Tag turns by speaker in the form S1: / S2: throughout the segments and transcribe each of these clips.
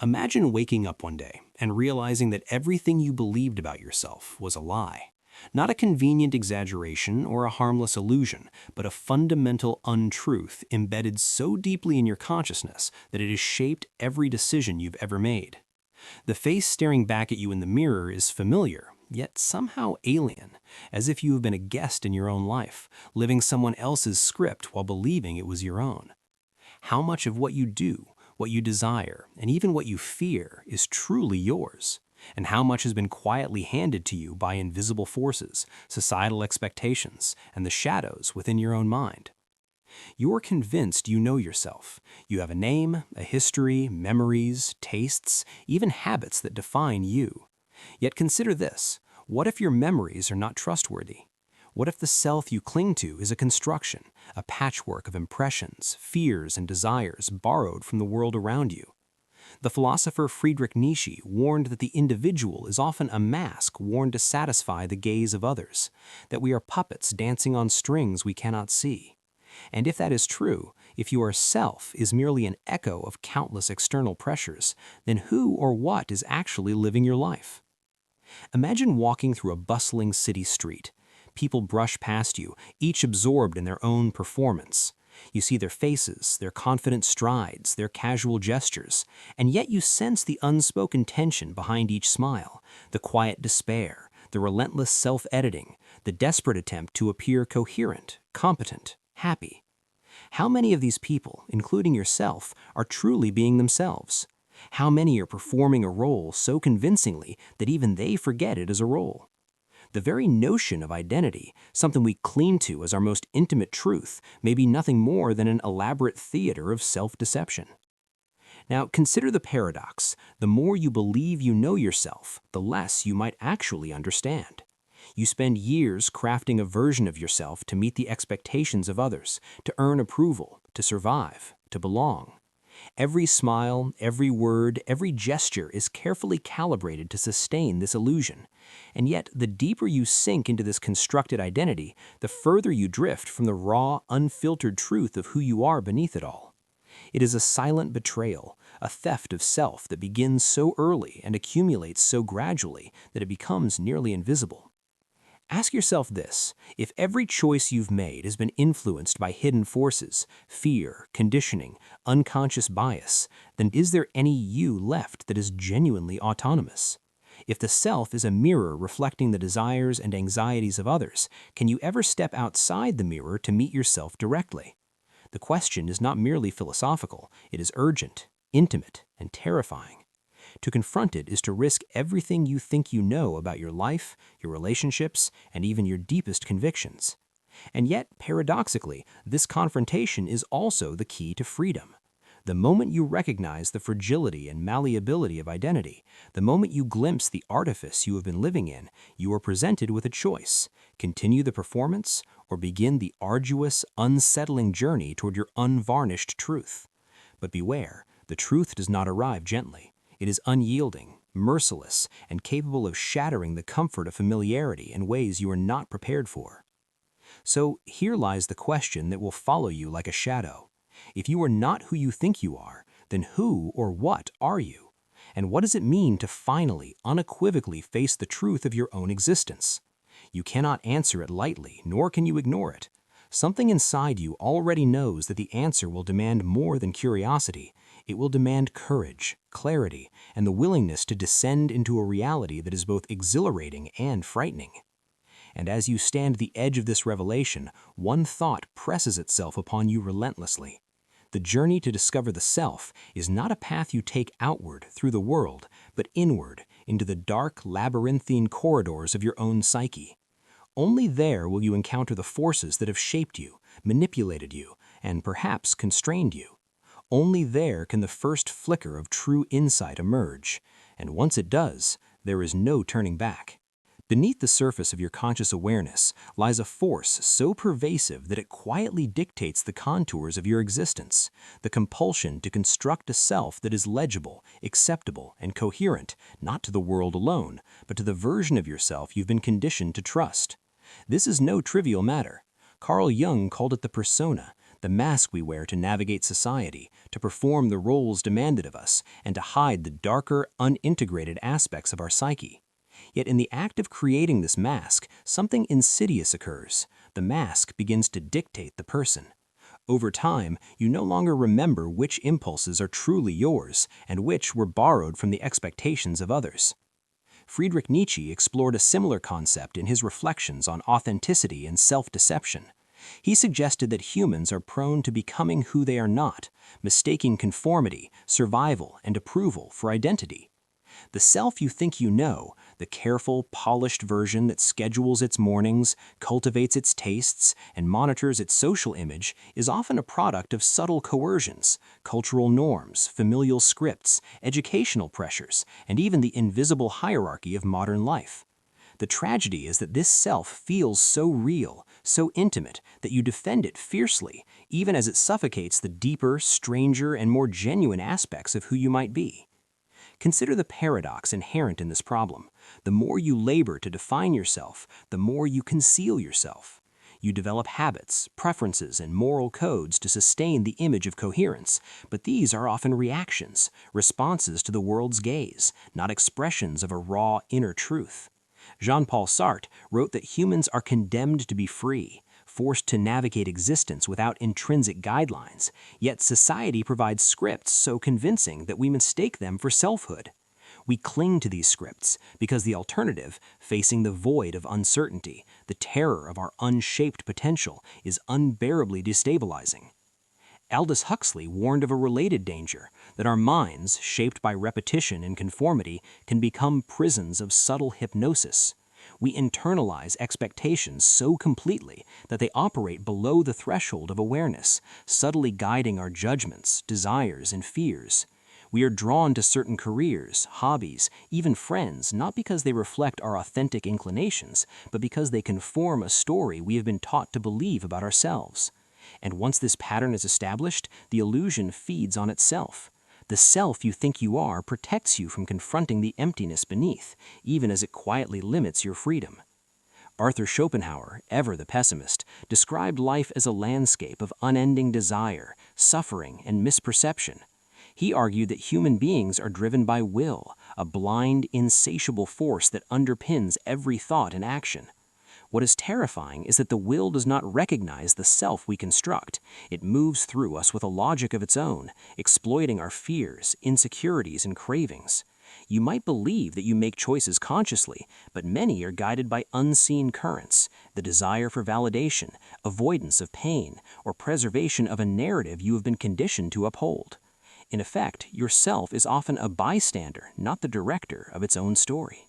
S1: Imagine waking up one day and realizing that everything you believed about yourself was a lie. Not a convenient exaggeration or a harmless illusion, but a fundamental untruth embedded so deeply in your consciousness that it has shaped every decision you've ever made. The face staring back at you in the mirror is familiar, yet somehow alien, as if you have been a guest in your own life, living someone else's script while believing it was your own. How much of what you do, what you desire, and even what you fear is truly yours? And how much has been quietly handed to you by invisible forces, societal expectations, and the shadows within your own mind? You're convinced you know yourself. You have a name, a history, memories, tastes, even habits that define you. Yet consider this: what if your memories are not trustworthy? What if the self you cling to is a construction, a patchwork of impressions, fears, and desires borrowed from the world around you? The philosopher Friedrich Nietzsche warned that the individual is often a mask worn to satisfy the gaze of others, that we are puppets dancing on strings we cannot see. And if that is true, if your self is merely an echo of countless external pressures, then who or what is actually living your life? Imagine walking through a bustling city street. People brush past you, each absorbed in their own performance. You see their faces, their confident strides, their casual gestures, and yet you sense the unspoken tension behind each smile, the quiet despair, the relentless self-editing, the desperate attempt to appear coherent, competent, happy. How many of these people, including yourself, are truly being themselves? How many are performing a role so convincingly that even they forget it as a role? The very notion of identity, something we cling to as our most intimate truth, may be nothing more than an elaborate theater of self-deception. Now, consider the paradox. The more you believe you know yourself, the less you might actually understand. You spend years crafting a version of yourself to meet the expectations of others, to earn approval, to survive, to belong. Every smile, every word, every gesture is carefully calibrated to sustain this illusion. And yet, the deeper you sink into this constructed identity, the further you drift from the raw, unfiltered truth of who you are beneath it all. It is a silent betrayal, a theft of self that begins so early and accumulates so gradually that it becomes nearly invisible. Ask yourself this: if every choice you've made has been influenced by hidden forces, fear, conditioning, unconscious bias, then is there any you left that is genuinely autonomous? If the self is a mirror reflecting the desires and anxieties of others, can you ever step outside the mirror to meet yourself directly? The question is not merely philosophical, it is urgent, intimate, and terrifying. To confront it is to risk everything you think you know about your life, your relationships, and even your deepest convictions. And yet, paradoxically, this confrontation is also the key to freedom. The moment you recognize the fragility and malleability of identity, the moment you glimpse the artifice you have been living in, you are presented with a choice: continue the performance or begin the arduous, unsettling journey toward your unvarnished truth. But beware, the truth does not arrive gently. It is unyielding, merciless, and capable of shattering the comfort of familiarity in ways you are not prepared for. So here lies the question that will follow you like a shadow. If you are not who you think you are, then who or what are you? And what does it mean to finally, unequivocally face the truth of your own existence? You cannot answer it lightly, nor can you ignore it. Something inside you already knows that the answer will demand more than curiosity. It will demand courage, clarity, and the willingness to descend into a reality that is both exhilarating and frightening. And as you stand at the edge of this revelation, one thought presses itself upon you relentlessly. The journey to discover the self is not a path you take outward through the world, but inward into the dark, labyrinthine corridors of your own psyche. Only there will you encounter the forces that have shaped you, manipulated you, and perhaps constrained you. Only there can the first flicker of true insight emerge, and once it does, there is no turning back. Beneath the surface of your conscious awareness lies a force so pervasive that it quietly dictates the contours of your existence, the compulsion to construct a self that is legible, acceptable, and coherent, not to the world alone, but to the version of yourself you've been conditioned to trust. This is no trivial matter. Carl Jung called it the persona, the mask we wear to navigate society, to perform the roles demanded of us, and to hide the darker, unintegrated aspects of our psyche. Yet in the act of creating this mask, something insidious occurs. The mask begins to dictate the person. Over time, you no longer remember which impulses are truly yours and which were borrowed from the expectations of others. Friedrich Nietzsche explored a similar concept in his reflections on authenticity and self-deception. He suggested that humans are prone to becoming who they are not, mistaking conformity, survival, and approval for identity. The self you think you know, the careful, polished version that schedules its mornings, cultivates its tastes, and monitors its social image, is often a product of subtle coercions, cultural norms, familial scripts, educational pressures, and even the invisible hierarchy of modern life. The tragedy is that this self feels so real, so intimate, that you defend it fiercely, even as it suffocates the deeper, stranger, and more genuine aspects of who you might be. Consider the paradox inherent in this problem. The more you labor to define yourself, the more you conceal yourself. You develop habits, preferences, and moral codes to sustain the image of coherence, but these are often reactions, responses to the world's gaze, not expressions of a raw inner truth. Jean-Paul Sartre wrote that humans are condemned to be free, forced to navigate existence without intrinsic guidelines, yet society provides scripts so convincing that we mistake them for selfhood. We cling to these scripts because the alternative, facing the void of uncertainty, the terror of our unshaped potential, is unbearably destabilizing. Aldous Huxley warned of a related danger, that our minds, shaped by repetition and conformity, can become prisons of subtle hypnosis. We internalize expectations so completely that they operate below the threshold of awareness, subtly guiding our judgments, desires, and fears. We are drawn to certain careers, hobbies, even friends, not because they reflect our authentic inclinations, but because they conform a story we have been taught to believe about ourselves. And once this pattern is established, the illusion feeds on itself. The self you think you are protects you from confronting the emptiness beneath, even as it quietly limits your freedom. Arthur Schopenhauer, ever the pessimist, described life as a landscape of unending desire, suffering, and misperception. He argued that human beings are driven by will, a blind, insatiable force that underpins every thought and action. What is terrifying is that the will does not recognize the self we construct. It moves through us with a logic of its own, exploiting our fears, insecurities, and cravings. You might believe that you make choices consciously, but many are guided by unseen currents, the desire for validation, avoidance of pain, or preservation of a narrative you have been conditioned to uphold. In effect, your self is often a bystander, not the director of its own story.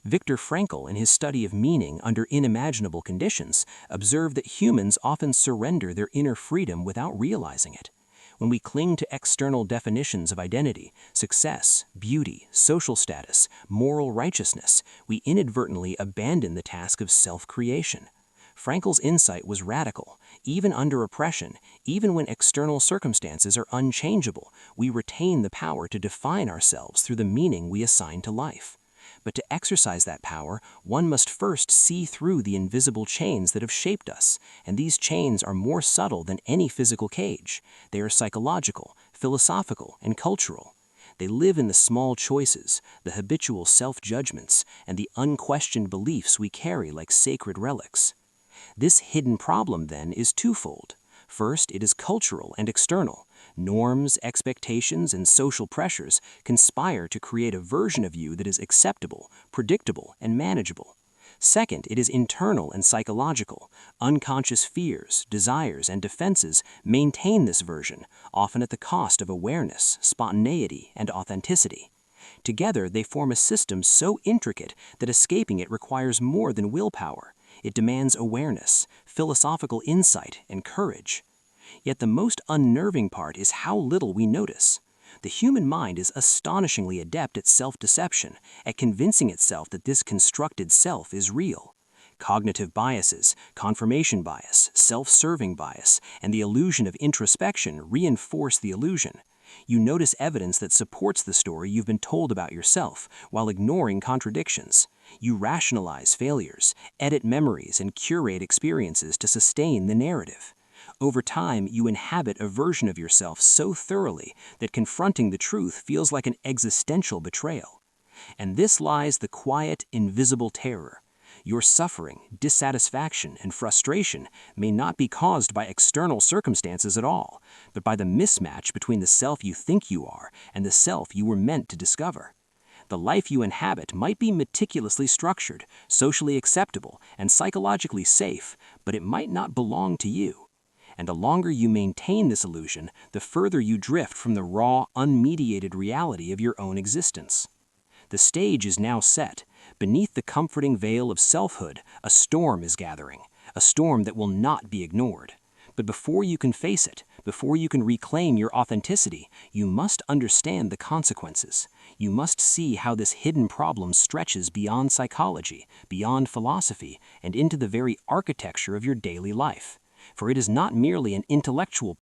S1: Viktor Frankl, in his study of meaning under unimaginable conditions, observed that humans often surrender their inner freedom without realizing it. When we cling to external definitions of identity, success, beauty, social status, moral righteousness, we inadvertently abandon the task of self-creation. Frankl's insight was radical. Even under oppression, even when external circumstances are unchangeable, we retain the power to define ourselves through the meaning we assign to life. But to exercise that power, one must first see through the invisible chains that have shaped us, and these chains are more subtle than any physical cage. They are psychological, philosophical, and cultural. They live in the small choices, the habitual self-judgments, and the unquestioned beliefs we carry like sacred relics. This hidden problem, then, is twofold. First, it is cultural and external. Norms, expectations, and social pressures conspire to create a version of you that is acceptable, predictable, and manageable. Second, it is internal and psychological. Unconscious fears, desires, and defenses maintain this version, often at the cost of awareness, spontaneity, and authenticity. Together, they form a system so intricate that escaping it requires more than willpower. It demands awareness, philosophical insight, and courage. Yet the most unnerving part is how little we notice. The human mind is astonishingly adept at self-deception, at convincing itself that this constructed self is real. Cognitive biases, confirmation bias, self-serving bias, and the illusion of introspection reinforce the illusion. You notice evidence that supports the story you've been told about yourself, while ignoring contradictions. You rationalize failures, edit memories, and curate experiences to sustain the narrative.
S2: Over time, you inhabit a version of yourself so thoroughly that confronting the truth feels like an existential betrayal. And this lies the quiet, invisible terror. Your suffering, dissatisfaction, and frustration may not be caused by external circumstances at all, but by the mismatch between the self you think you are and the self you were meant to discover. The life you inhabit might be meticulously structured, socially acceptable, and psychologically safe, but it might not belong to you. And the longer you maintain this illusion, the further you drift from the raw, unmediated reality of your own existence. The stage is now set. Beneath the comforting veil of selfhood, a storm is gathering, a storm that will not be ignored. But before you can face it, before you can reclaim your authenticity, you must understand the consequences. You must see how this hidden problem stretches beyond psychology, beyond philosophy, and into the very architecture of your daily life. For it is not merely an intellectual